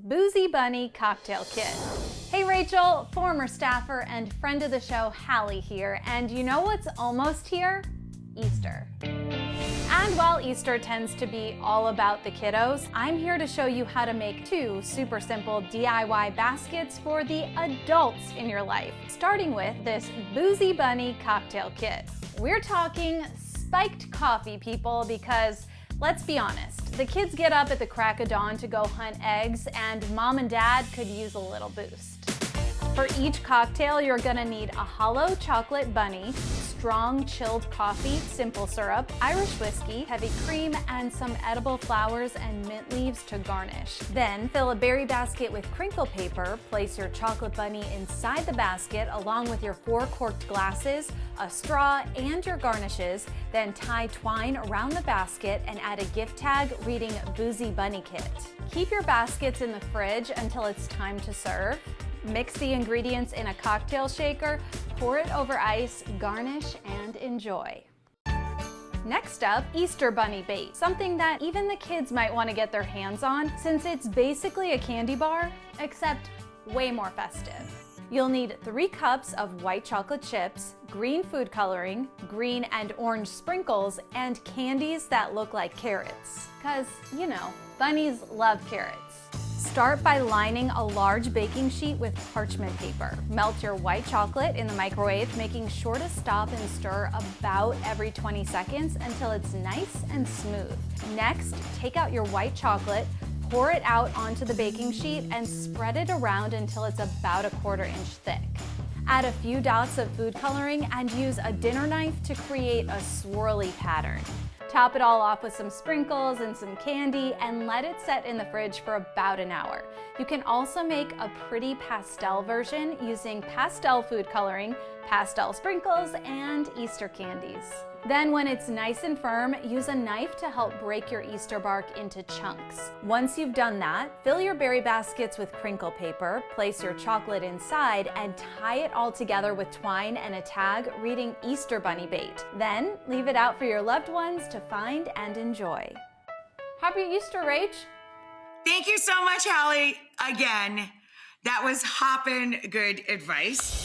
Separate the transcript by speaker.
Speaker 1: Boozy Bunny Cocktail Kit. Hey Rachel, former staffer and friend of the show, Hallie here, and you know what's almost here? Easter. And while Easter tends to be all about the kiddos, I'm here to show you how to make 2 super simple DIY baskets for the adults in your life, starting with this Boozy Bunny Cocktail Kit. We're talking spiked coffee, people, because let's be honest, the kids get up at the crack of dawn to go hunt eggs, and mom and dad could use a little boost. For each cocktail, you're gonna need a hollow chocolate bunny, strong chilled coffee, simple syrup, Irish whiskey, heavy cream, and some edible flowers and mint leaves to garnish. Then fill a berry basket with crinkle paper, place your chocolate bunny inside the basket along with your 4 corked glasses, a straw, and your garnishes, then tie twine around the basket and add a gift tag reading Boozy Bunny Kit. Keep your baskets in the fridge until it's time to serve. Mix the ingredients in a cocktail shaker, pour it over ice, garnish, and enjoy. Next up, Easter Bunny Bait, something that even the kids might want to get their hands on since it's basically a candy bar, except way more festive. You'll need 3 cups of white chocolate chips, green food coloring, green and orange sprinkles, and candies that look like carrots. 'Cause, you know, bunnies love carrots. Start by lining a large baking sheet with parchment paper. Melt your white chocolate in the microwave, making sure to stop and stir about every 20 seconds until it's nice and smooth. Next, take out your white chocolate, pour it out onto the baking sheet, and spread it around until it's about a 1/4 inch thick. Add a few dots of food coloring and use a dinner knife to create a swirly pattern. Top it all off with some sprinkles and some candy and let it set in the fridge for about an hour. You can also make a pretty pastel version using pastel food coloring, pastel sprinkles, and Easter candies. Then when it's nice and firm, use a knife to help break your Easter bark into chunks. Once you've done that, fill your berry baskets with crinkle paper, place your chocolate inside, and tie it all together with twine and a tag reading Easter Bunny Bait. Then leave it out for your loved ones to find and enjoy. Happy Easter, Rach!
Speaker 2: Thank you so much, Hallie. Again, that was hoppin' good advice.